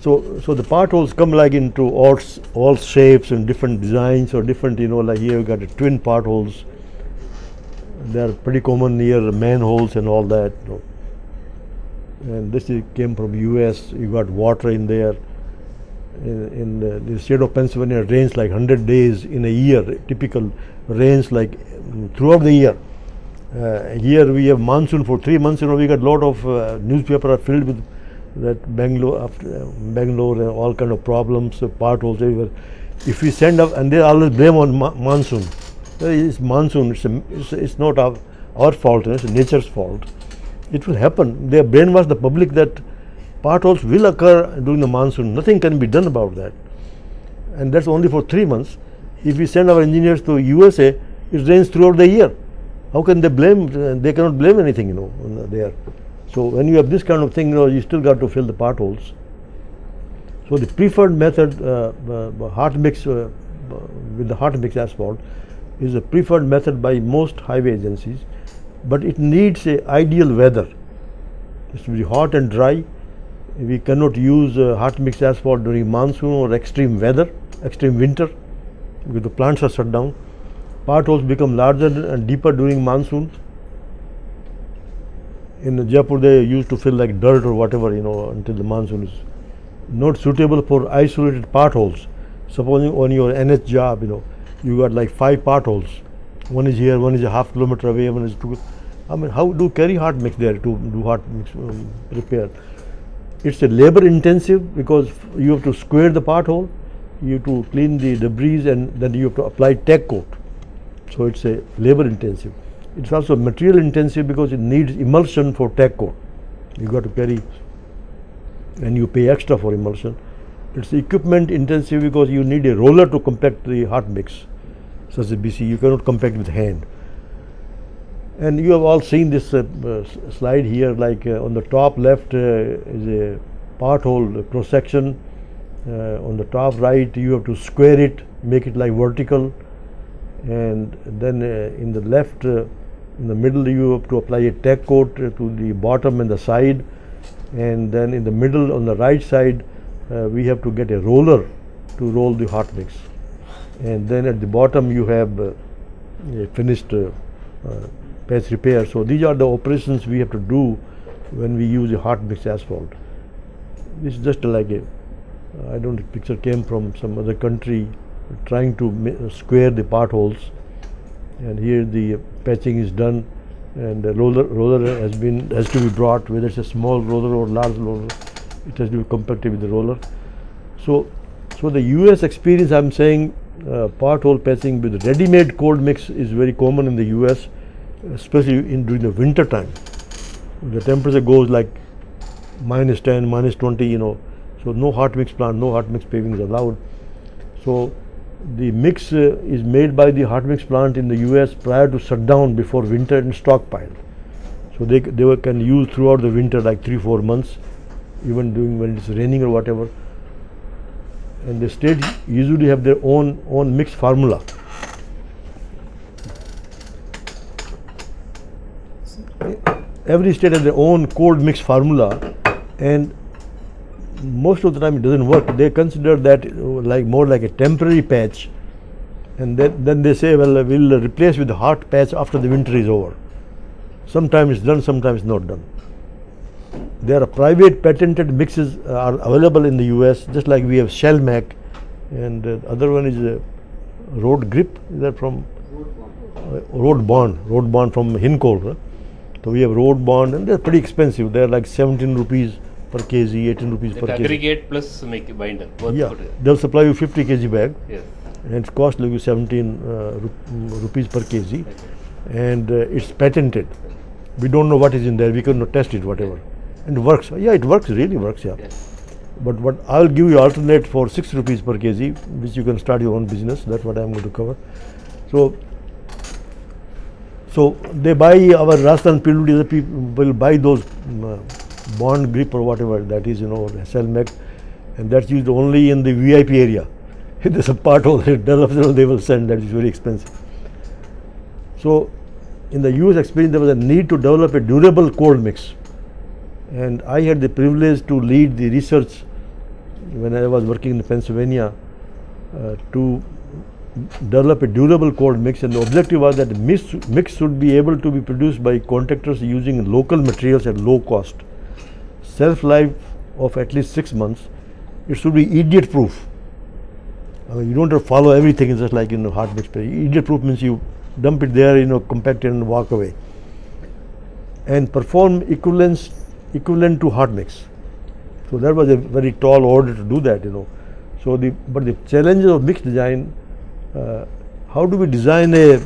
So the potholes come like into all shapes and different designs or different, like here you got twin potholes. They are pretty common near manholes and all that. And this came from US. You got water in there. In the state of Pennsylvania, it rains like 100 days in a year. Typical rains like throughout the year. Here we have monsoon for 3 months. We got a lot of newspaper are filled with that Bangalore and all kind of problems, potholes everywhere. If we send up, and they always blame on monsoon. It's monsoon. It's not our fault. It's nature's fault. It will happen. They brainwash the public that potholes will occur during the monsoon. Nothing can be done about that. And that's only for 3 months. If we send our engineers to USA, it rains throughout the year. How can they blame? They cannot blame anything, there. So when you have this kind of thing, you still got to fill the potholes. So the preferred method, hot mix with the hot mix asphalt, is a preferred method by most highway agencies, but it needs a ideal weather. It should be hot and dry. We cannot use hot mix asphalt during monsoon or extreme weather, extreme winter, because the plants are shut down. Potholes become larger and deeper during monsoon. In Jaipur, they used to fill like dirt or whatever, until the monsoon is not suitable for isolated potholes. Supposing on your NH job, you got like 5 potholes. One is here, one is a half kilometer away, one is 2. How do you carry hot mix there to do hot mix repair? It's a labor intensive because you have to square the pothole, you have to clean the debris, and then you have to apply tech coat. So it's a labor intensive. It's also material intensive because it needs emulsion for tech coat. You got to carry, and you pay extra for emulsion. It's equipment intensive because you need a roller to compact the hot mix, such as BC. You cannot compact with hand. And you have all seen this slide here, like on the top left is a pothole cross section. On the top right, you have to square it, make it like vertical. And then in the left, in the middle, you have to apply a tech coat to the bottom and the side. And then in the middle, on the right side, we have to get a roller to roll the hot mix. And then at the bottom, you have a finished patch repair. So these are the operations we have to do when we use a hot mix asphalt. This is just like I don't know, picture came from some other country trying to square the potholes, and here the patching is done, and the roller has to be brought, whether it's a small roller or large roller, it has to be compacted with the roller. So the US experience, I'm saying, pothole patching with ready-made cold mix is very common in the US, especially during the winter time. The temperature goes like -10, -20, so no hot mix plant, no hot mix paving is allowed. So the mix is made by the hot mix plant in the US prior to shutdown before winter and stockpile. So they can use throughout the winter, like 3-4 months, even during when it's raining or whatever. And the states usually have their own mix formula. Every state has their own cold mix formula, and most of the time it doesn't work. They consider that like more like a temporary patch, and then they say, well, we'll replace with the hot patch after the winter is over. Sometimes it's done, sometimes not done. There are private patented mixes are available in the US, just like we have Shellmac, and the other one is Road Grip. Is that from Road Bond from Hincol. Huh? So we have Road Bond, and they're pretty expensive. They're like 17 rupees per kg, 18 rupees per kg. Aggregate plus make binder. Yeah, they'll supply you 50 kg bag, yes, and it costs like 17 rupees per kg, and it's patented. We don't know what is in there. We cannot test it, whatever, and it works. Yeah, it works. Really works. Yeah. yes. But what I'll give you alternate for 6 rupees per kg, which you can start your own business. That's what I'm going to cover. So they buy our Rajasthan PWD people will buy those Bond Grip or whatever that is, Cellmac, and that's used only in the VIP area. If there's a pothole they will send. That is very expensive. So in the US experience, there was a need to develop a durable cold mix, and I had the privilege to lead the research when I was working in Pennsylvania to develop a durable cold mix, and the objective was that the mix should be able to be produced by contractors using local materials at low cost, shelf life of at least 6 months. It should be idiot proof. I mean, you don't have to follow everything. It's just like in hot mix. Idiot proof means you dump it there, compact it and walk away, and perform equivalent to hot mix. So that was a very tall order to do that, So but the challenges of mix design, how do we design a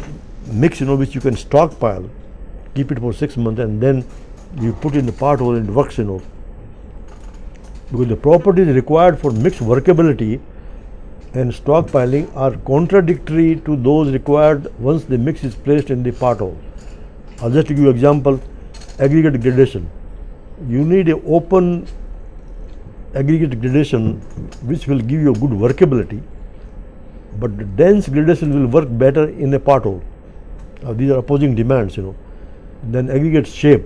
mix, which you can stockpile, keep it for 6 months, and then you put in the pothole and it works, because the properties required for mix workability and stockpiling are contradictory to those required once the mix is placed in the pothole. I'll just give you an example. Aggregate gradation. You need an open aggregate gradation which will give you a good workability, but the dense gradation will work better in a pothole. These are opposing demands, Then aggregate shape.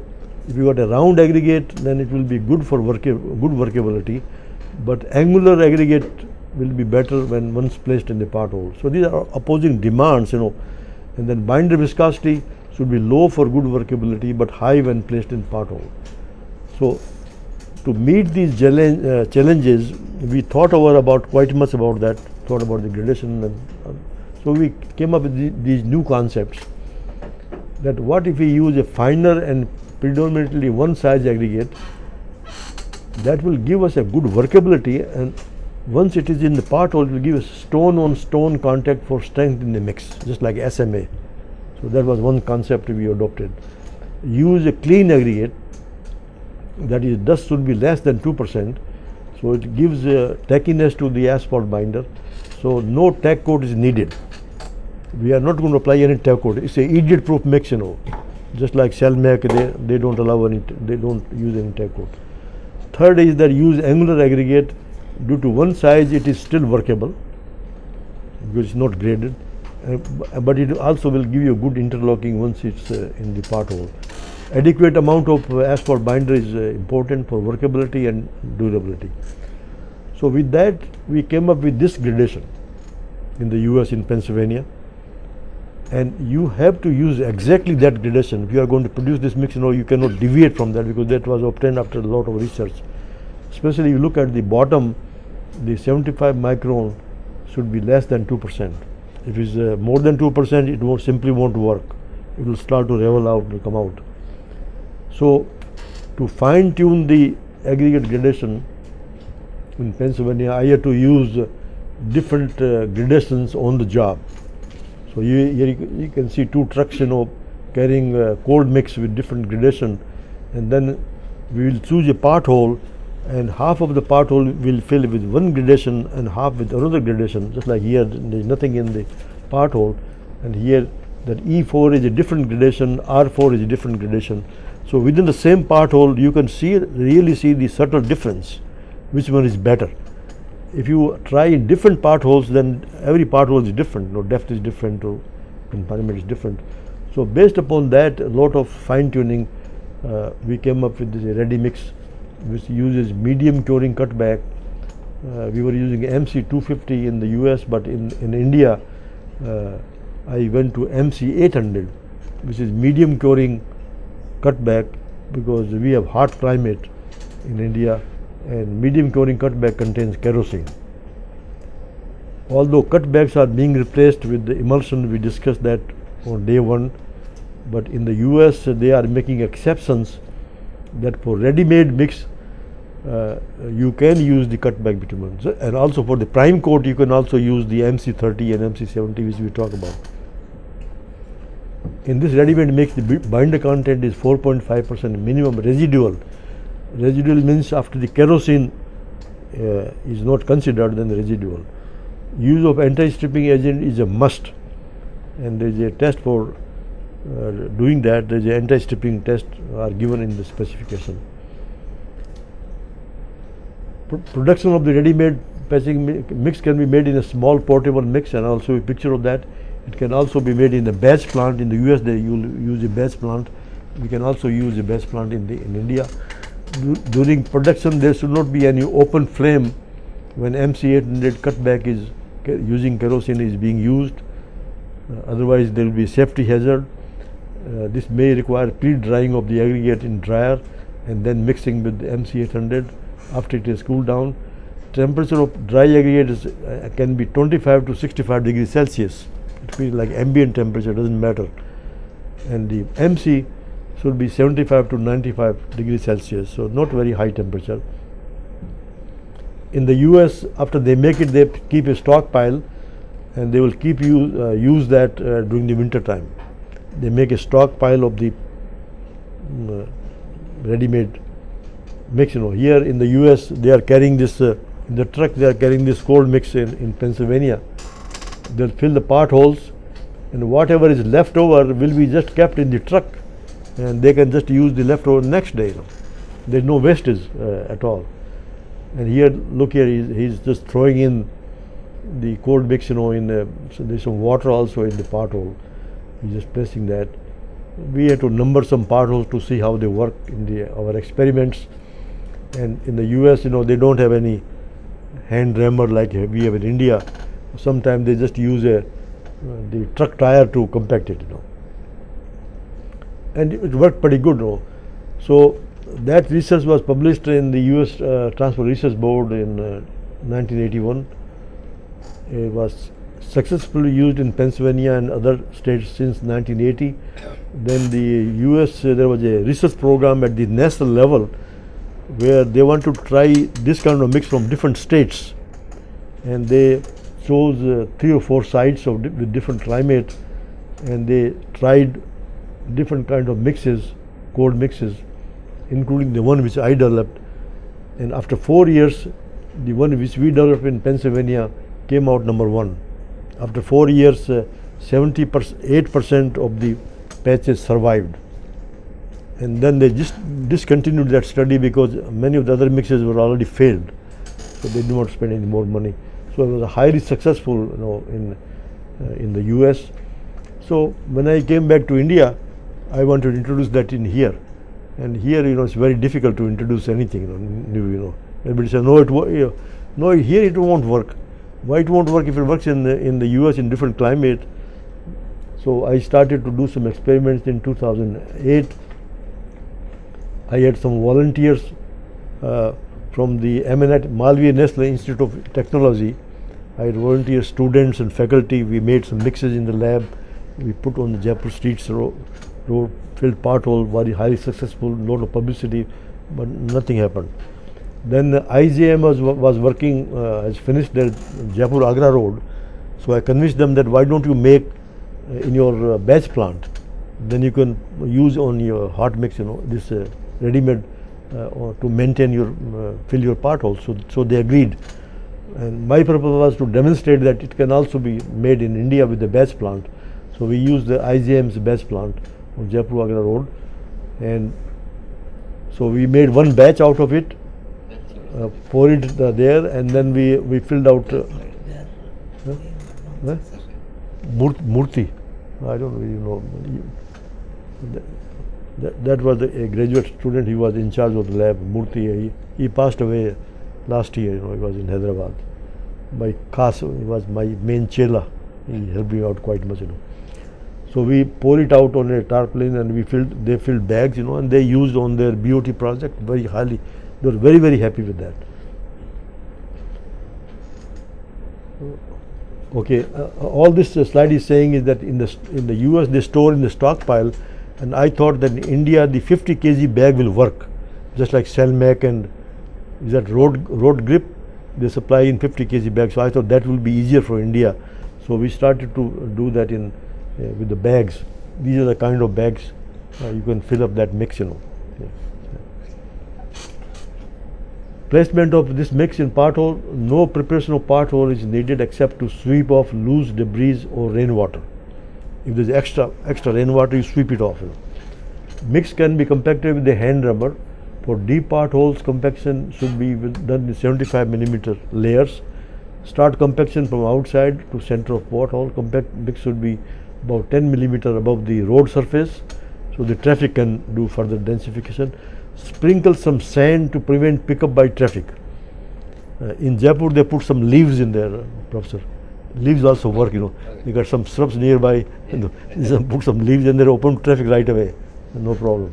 If you got a round aggregate, then it will be good for good workability, but angular aggregate will be better when once placed in the pothole. So these are opposing demands, and then binder viscosity should be low for good workability but high when placed in pothole. So to meet these challenges, we thought quite much about that, thought about the gradation, and so we came up with these new concepts. That what if we use a finer and predominantly one size aggregate that will give us a good workability, and once it is in the pothole, it will give us stone on stone contact for strength in the mix, just like SMA. So that was one concept we adopted. Use a clean aggregate, that is, dust should be less than 2%, so it gives tackiness to the asphalt binder, so no tack coat is needed. We are not going to apply any tack coat. It's a idiot proof mix, just like Cellmac, they don't allow they don't use any tack coat. Third is that use angular aggregate. Due to one size, it is still workable because it's not graded, but it also will give you good interlocking once it's in the pothole. Adequate amount of asphalt binder is important for workability and durability. So with that, we came up with this gradation in the US, in Pennsylvania, and you have to use exactly that gradation. If you are going to produce this mix, you cannot deviate from that, because that was obtained after a lot of research. Especially you look at the bottom, the 75 micron should be less than 2%. If it's more than 2%, it simply won't work. It will start to revel out and come out. So to fine tune the aggregate gradation in Pennsylvania, I had to use different gradations on the job. So here you can see two trucks, carrying cold mix with different gradation, and then we will choose a pothole, and half of the pothole will fill with one gradation and half with another gradation. Just like here, there is nothing in the pothole, and here that E4 is a different gradation, R4 is a different gradation. So within the same pothole, you can really see the subtle difference, which one is better. If you try in different potholes, then every pothole is different. Depth is different, confinement is different. So based upon that, a lot of fine tuning, we came up with this ready mix, which uses medium curing cutback. We were using MC250 in the US, but in India, I went to MC800, which is medium curing cutback, because we have hot climate in India, and medium curing cutback contains kerosene. Although cutbacks are being replaced with the emulsion, we discussed that on day one, but in the US they are making exceptions that for ready-made mix you can use the cutback bitumen, and also for the prime coat you can also use the MC30 and MC70, which we talk about. In this ready-made mix, the binder content is 4.5% minimum residual. Residual means after the kerosene is not considered, then the residual. Use of anti-stripping agent is a must, and there is a test for doing that. There is an anti-stripping test are given in the specification. Production of the ready-made patching mix can be made in a small portable mix, and also a picture of that. It can also be made in a batch plant. In the US they use a batch plant. We can also use a batch plant in India. During production there should not be any open flame when MC800 cutback is using kerosene is being used. Otherwise there will be safety hazard. This may require pre-drying of the aggregate in dryer and then mixing with the MC800 after it is cooled down. Temperature of dry aggregate is, can be 25 to 65 degrees Celsius. It means like ambient temperature, doesn't matter. And the MC should be 75 to 95 degrees Celsius, so not very high temperature. In the US, after they make it, they keep a stockpile and they will keep use that during the winter time. They make a stockpile of the ready-made mix. Here in the US, they are carrying this in the truck. They are carrying this cold mix in Pennsylvania. They'll fill the potholes, and whatever is left over will be just kept in the truck, and they can just use the leftover next day. There's no wastage at all. And here, look here, he's just throwing in the cold mix, so there's some water also in the pothole. He's just pressing that. We had to number some potholes to see how they work in our experiments. And in the US, they don't have any hand rammer like we have in India. Sometimes they just use the truck tire to compact it, and it worked pretty good. So that research was published in the US Transport Research Board in 1981. It was successfully used in Pennsylvania and other states since 1980. Then the US, there was a research program at the national level where they want to try this kind of mix from different states, and they chose 3 or 4 sites with different climate, and they tried different kind of mixes, cold mixes, including the one which I developed. And after 4 years, the one which we developed in Pennsylvania came out number 1. After 4 years, 78% of the patches survived. And then they just discontinued that study because many of the other mixes were already failed. So they did not spend any more money. So it was highly successful, in the US. So when I came back to India, I wanted to introduce that in here. And here, it's very difficult to introduce anything new. Everybody says, no, here it won't work. Why it won't work if it works in the US in different climate? So I started to do some experiments in 2008. I had some volunteers from the MNIT, Malviya National Institute of Technology. I had volunteer students and faculty. We made some mixes in the lab. We put on the Jaipur streets, road filled pothole, very highly successful, lot of publicity, but nothing happened. Then the IJM was working, has finished their Jaipur Agra road. So I convinced them that why don't you make in your batch plant, then you can use on your hot mix, this ready-made to maintain fill your potholes. So they agreed. And my purpose was to demonstrate that it can also be made in India with the batch plant. So we used the IJM's batch plant on Jaipur Agra road, and so we made one batch out of it, pour it there, and then we filled out Murthy. I don't know. That was a graduate student. He was in charge of the lab. Murthy. He passed away last year. He was in Hyderabad. My Khas, he was my main chela. He helped me out quite much. So we pour it out on a tarpaulin, and they filled bags, and they used on their BOT project very highly. They were very, very happy with that. Okay, all this slide is saying is that in the US they store in the stockpile, and I thought that in India the 50 kg bag will work, just like Selmac and is that road grip, they supply in 50 kg bags. So I thought that will be easier for India. So we started to do that with the bags. These are the kind of bags you can fill up that mix. Placement of this mix in pothole, no preparation of pothole is needed except to sweep off loose debris or rainwater. If there is extra rainwater, you sweep it off. Mix can be compacted with a hand rubber. For deep potholes, compaction should be done in 75 mm layers. Start compaction from outside to center of pothole. Compact mix should be about 10 mm above the road surface, so the traffic can do further densification. Sprinkle some sand to prevent pickup by traffic. In Jaipur, they put some leaves in there, Professor. Leaves also work, you know. You got some shrubs nearby, put some leaves and they're open to traffic right away, no problem.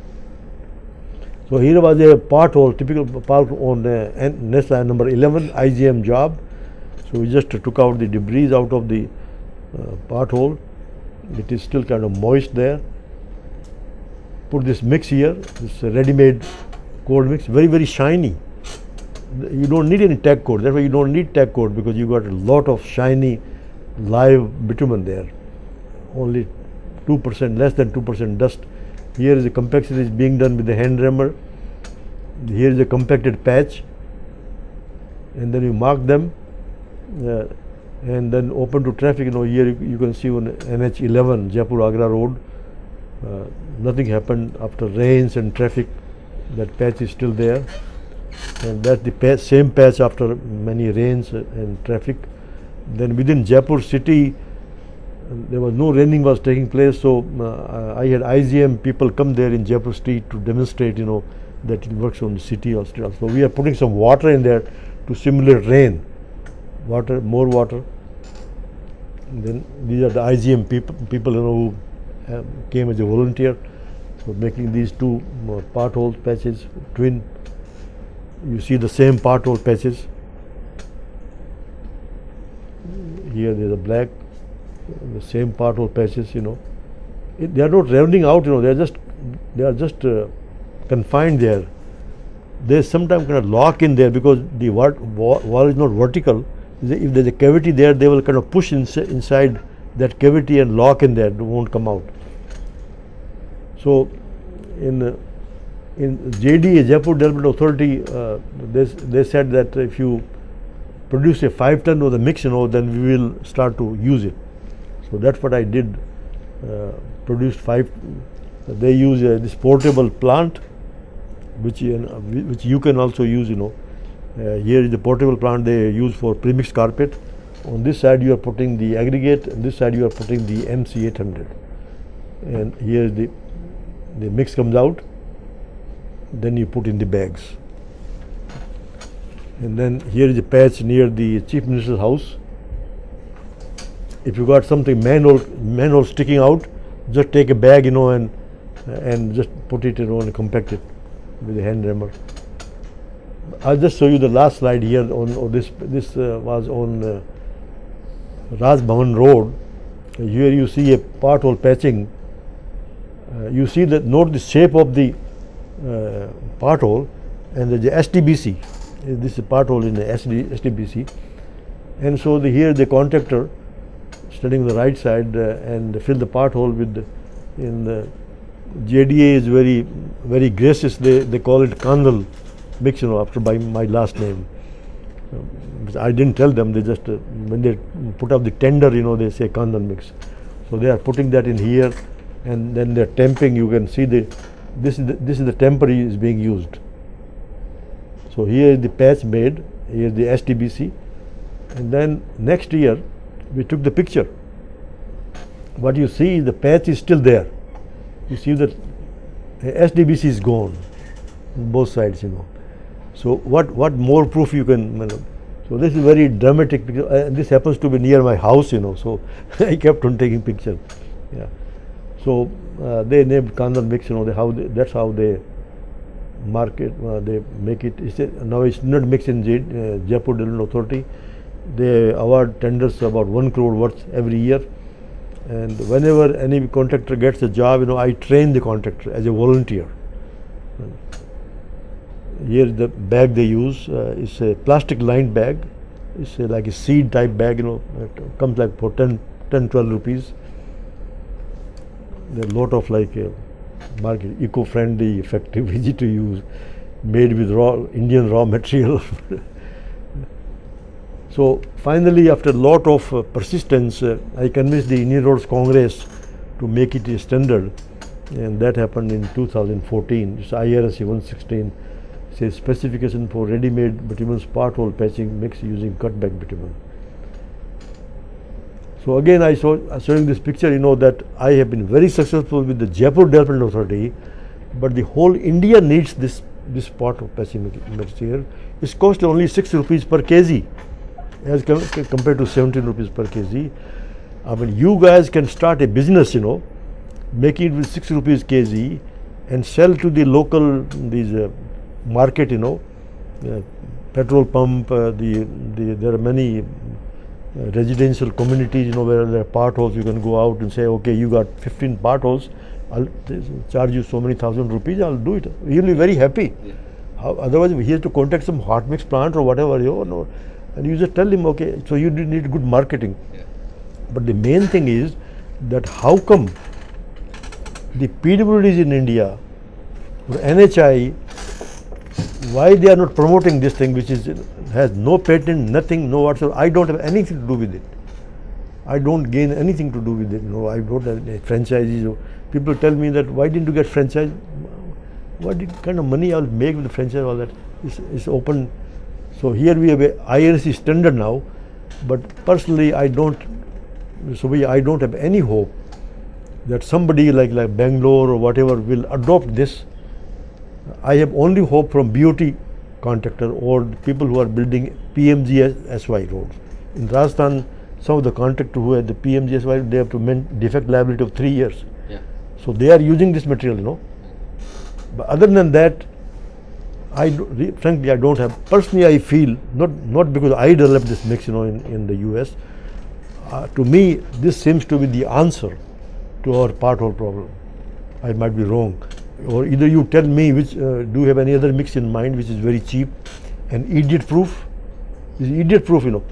So here was a pothole, typical park on national number 11 IGM job. So we just took out the debris out of the pothole. It is still kind of moist there. Put this mix here, this ready-made coat mix, very, very shiny. You don't need any tag coat. That's why you don't need tag coat, because you got a lot of shiny live bitumen there. Only 2%, less than 2% dust. Here is the compaction is being done with the hand rammer. Here is a compacted patch, and then you mark them, and then open to traffic. You know, here you can see on NH11 Jaipur Agra Road. Nothing happened after rains and traffic. That patch is still there, and that's the same patch after many rains and traffic. Then within Jaipur city, there was no raining was taking place, so I had IGM people come there in Jaipur street to demonstrate, you know, that it works on the city also. So we are putting some water in there to simulate rain. Water, more water. And then these are the IGM people, you know, who came as a volunteer. So making these two pothole patches, twin. You see the same pothole patches. Here there is a black, the same pothole patches, you know. They are not rounding out, you know. They are just confined there. There is sometimes kind of lock in there because the wall is not vertical. If there is a cavity there, they will kind of push inside that cavity and lock in there. It won't come out. So in JDA, Jaipur Development Authority, they said that if you produce a 5 ton of the mix, you know, then we will start to use it. So that's what I did. Produced 5. They use this portable plant, which you can also use, you know. Here is the portable plant they use for premixed carpet. On this side you are putting the aggregate, and this side you are putting the MC800. And here is the mix comes out, then you put in the bags. And then here is a patch near the Chief Minister's house. If you got something manhole sticking out, just take a bag, you know, and just put it, you know, and compact it with a hand rammer. I'll just show you the last slide here. On this was on Raj Bhavan Road. Here you see a pothole patching. You see that, note the shape of the pothole, and the STBC. This is a pothole in the STBC, and so here the contractor standing on the right side and fill the pothole with the JDA is very, very gracious. They call it Kandhal mix, you know, after by my last name. I didn't tell them. They just when they put up the tender, you know, they say Kandhal mix. So they are putting that in here, and then they're temping. You can see this is the temper is being used. So here is the patch made. Here is the STBC, and then next year we took the picture. What you see is the patch is still there. You see that STBC is gone on both sides, you know. So what more proof you can, you know. So this is very dramatic, because this happens to be near my house, you know. So I kept on taking picture. Yeah. So they named Kandhal mix, you know. That's how they market. They make it. Now it's not mixed in Jaipur Development Authority. They award tenders about 1 crore worth every year. And whenever any contractor gets a job, you know, I train the contractor as a volunteer. Here the bag they use is a plastic lined bag. It's like a seed type bag, you know. It comes like for 10-12 rupees. There are a lot of like market eco-friendly, effective, easy to use, made with Indian raw material. So finally, after a lot of persistence, I convinced the Indian Roads Congress to make it a standard, and that happened in 2014. It's IRS 116, says specification for ready-made bitumen pothole patching mix using cutback bitumen. So again, I showing this picture, you know, that I have been very successful with the Jaipur Development Authority, but the whole India needs this this pot of patching material is cost only 6 rupees per kg as compared to 17 rupees per kg. I mean, you guys can start a business, you know, making it with 6 rupees kg and sell to the local market, you know, petrol pump. There are many residential communities, you know, where there are potholes. You can go out and say, okay, you got 15 potholes, I'll charge you so many thousand rupees, I'll do it. He'll be very happy. Yeah. Otherwise, he has to contact some hot mix plant or whatever, you know, and you just tell him, okay, so you need good marketing. Yeah. But the main thing is that how come the PWDs in India or NHI, why they are not promoting this thing, which has no patent, nothing, no whatsoever. I don't have anything to do with it. I don't gain anything to do with it. You know, I don't have any franchises. People tell me that why didn't you get franchise? What kind of money I'll make with the franchise? All that is open. So here we have a IRC standard now, but personally I don't. So I don't have any hope that somebody like Bangalore or whatever will adopt this. I have only hope from BOT contractor or the people who are building PMGSY roads. In Rajasthan, some of the contractors who have the PMGSY, they have to maintain defect liability of 3 years. Yeah. So they are using this material, you know. But other than that, frankly, I don't have. Personally, I feel not because I developed this mix, you know, in the US. To me, this seems to be the answer to our pothole problem. I might be wrong, or either you tell me which. Do you have any other mix in mind which is very cheap and idiot proof? Is idiot proof, you know.